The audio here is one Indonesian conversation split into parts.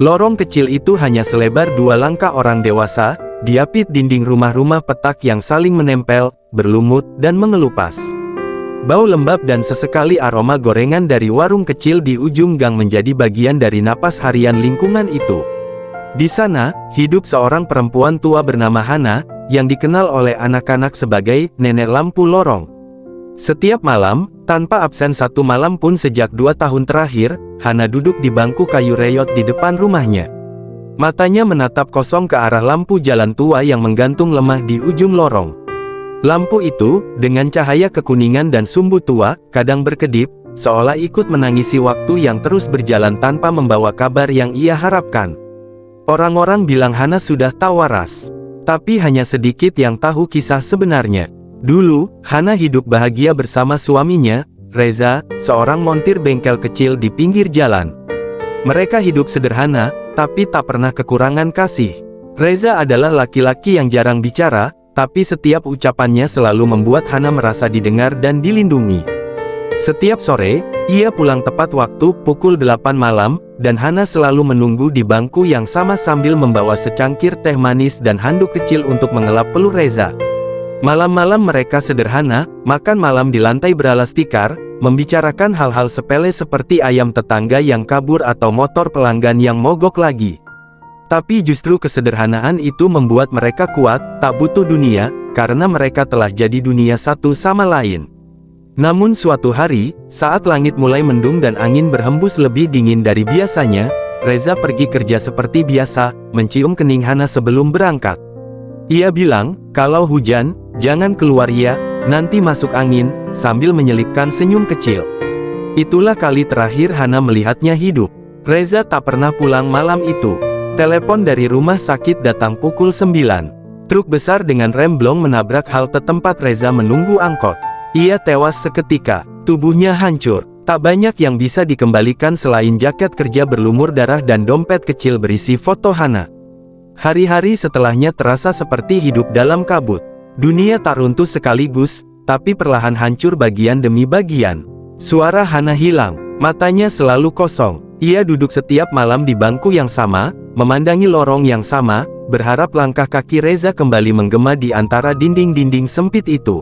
Lorong kecil itu hanya selebar 2 langkah orang dewasa, diapit dinding rumah-rumah petak yang saling menempel, berlumut, dan mengelupas. Bau lembab dan sesekali aroma gorengan dari warung kecil di ujung gang menjadi bagian dari napas harian lingkungan itu. Di sana, hidup seorang perempuan tua bernama Hana, yang dikenal oleh anak-anak sebagai nenek lampu lorong. Setiap malam, tanpa absen satu malam pun sejak 2 tahun terakhir, Hana duduk di bangku kayu reyot di depan rumahnya. Matanya menatap kosong ke arah lampu jalan tua yang menggantung lemah di ujung lorong. Lampu itu, dengan cahaya kekuningan dan sumbu tua, kadang berkedip, seolah ikut menangisi waktu yang terus berjalan tanpa membawa kabar yang ia harapkan. Orang-orang bilang Hana sudah tawaras. Tapi hanya sedikit yang tahu kisah sebenarnya. Dulu, Hana hidup bahagia bersama suaminya, Reza, seorang montir bengkel kecil di pinggir jalan. Mereka hidup sederhana, tapi tak pernah kekurangan kasih. Reza adalah laki-laki yang jarang bicara, tapi setiap ucapannya selalu membuat Hana merasa didengar dan dilindungi. Setiap sore, ia pulang tepat waktu pukul 8 malam, dan Hana selalu menunggu di bangku yang sama sambil membawa secangkir teh manis dan handuk kecil untuk mengelap peluh Reza. Malam-malam mereka sederhana, makan malam di lantai beralas tikar, membicarakan hal-hal sepele seperti ayam tetangga yang kabur atau motor pelanggan yang mogok lagi. Tapi justru kesederhanaan itu membuat mereka kuat, tak butuh dunia, karena mereka telah jadi dunia satu sama lain. Namun suatu hari, saat langit mulai mendung dan angin berhembus lebih dingin dari biasanya, Reza pergi kerja seperti biasa, mencium kening Hana sebelum berangkat. Ia bilang, kalau hujan, jangan keluar ya, nanti masuk angin, sambil menyelipkan senyum kecil. Itulah kali terakhir Hana melihatnya hidup. Reza tak pernah pulang malam itu. Telepon dari rumah sakit datang pukul 9. Truk besar dengan rem blong menabrak halte tempat Reza menunggu angkot. Ia tewas seketika, tubuhnya hancur. Tak banyak yang bisa dikembalikan selain jaket kerja berlumur darah dan dompet kecil berisi foto Hana. Hari-hari setelahnya terasa seperti hidup dalam kabut. Dunia tak runtuh sekaligus, tapi perlahan hancur bagian demi bagian. Suara Hana hilang, matanya selalu kosong. Ia duduk setiap malam di bangku yang sama, memandangi lorong yang sama, berharap langkah kaki Reza kembali menggema di antara dinding-dinding sempit itu.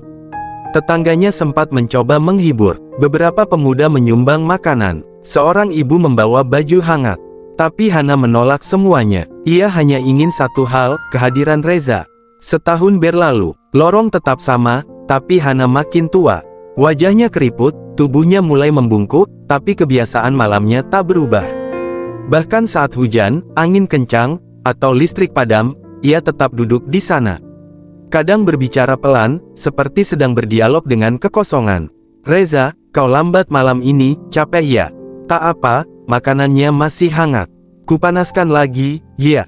Tetangganya sempat mencoba menghibur. Beberapa pemuda menyumbang makanan. Seorang ibu membawa baju hangat. Tapi Hana menolak semuanya. Ia hanya ingin satu hal, kehadiran Reza. Setahun berlalu, lorong tetap sama, tapi Hana makin tua. Wajahnya keriput, tubuhnya mulai membungkuk, tapi kebiasaan malamnya tak berubah. Bahkan saat hujan, angin kencang, atau listrik padam, ia tetap duduk di sana. Kadang berbicara pelan, seperti sedang berdialog dengan kekosongan. Reza, kau lambat malam ini, capek ya? Tak apa, makanannya masih hangat. Kupanaskan lagi, ya,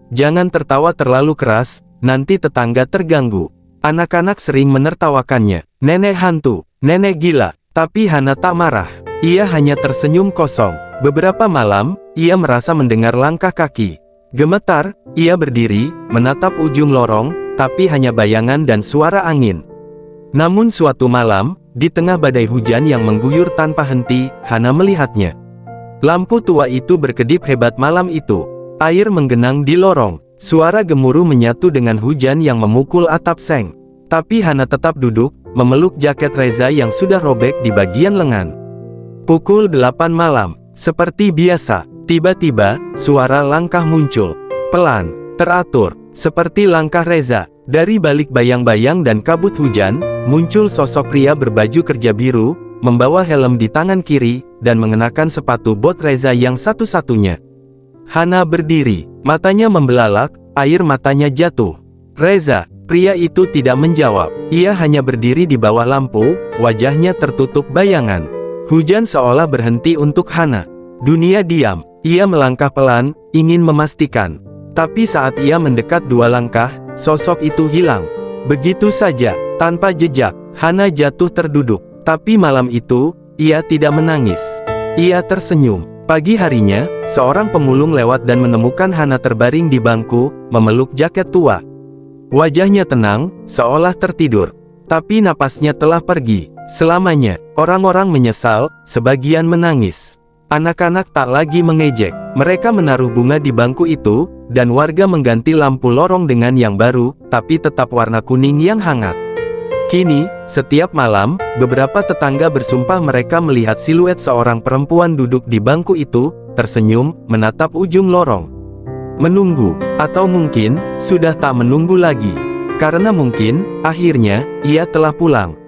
jangan tertawa terlalu keras, nanti tetangga terganggu. Anak-anak sering menertawakannya, nenek hantu, nenek gila, tapi Hana tak marah. Ia hanya tersenyum kosong. Beberapa malam, ia merasa mendengar langkah kaki. Gemetar, ia berdiri, menatap ujung lorong, tapi hanya bayangan dan suara angin. Namun suatu malam, di tengah badai hujan yang mengguyur tanpa henti, Hana melihatnya. Lampu tua itu berkedip hebat malam itu. Air menggenang di lorong. Suara gemuruh menyatu dengan hujan yang memukul atap seng. Tapi Hana tetap duduk, memeluk jaket Reza yang sudah robek di bagian lengan. Pukul 8 malam. Seperti biasa, tiba-tiba, suara langkah muncul. Pelan, teratur, seperti langkah Reza. Dari balik bayang-bayang dan kabut hujan, muncul sosok pria berbaju kerja biru, membawa helm di tangan kiri, dan mengenakan sepatu bot Reza yang satu-satunya. Hana berdiri, matanya membelalak, air matanya jatuh. Reza, pria itu tidak menjawab. Ia hanya berdiri di bawah lampu, wajahnya tertutup bayangan. Hujan seolah berhenti untuk Hana. Dunia diam. Ia melangkah pelan, ingin memastikan. Tapi saat ia mendekat 2 langkah, sosok itu hilang. Begitu saja, tanpa jejak, Hana jatuh terduduk. Tapi malam itu, ia tidak menangis. Ia tersenyum. Pagi harinya, seorang pemulung lewat dan menemukan Hana terbaring di bangku, memeluk jaket tua. Wajahnya tenang, seolah tertidur. Tapi napasnya telah pergi. Selamanya, orang-orang menyesal, sebagian menangis. Anak-anak tak lagi mengejek. Mereka menaruh bunga di bangku itu, dan warga mengganti lampu lorong dengan yang baru, tapi tetap warna kuning yang hangat. Kini, setiap malam, beberapa tetangga bersumpah mereka melihat siluet seorang perempuan duduk di bangku itu, tersenyum, menatap ujung lorong. Menunggu, atau mungkin, sudah tak menunggu lagi. Karena mungkin, akhirnya, ia telah pulang.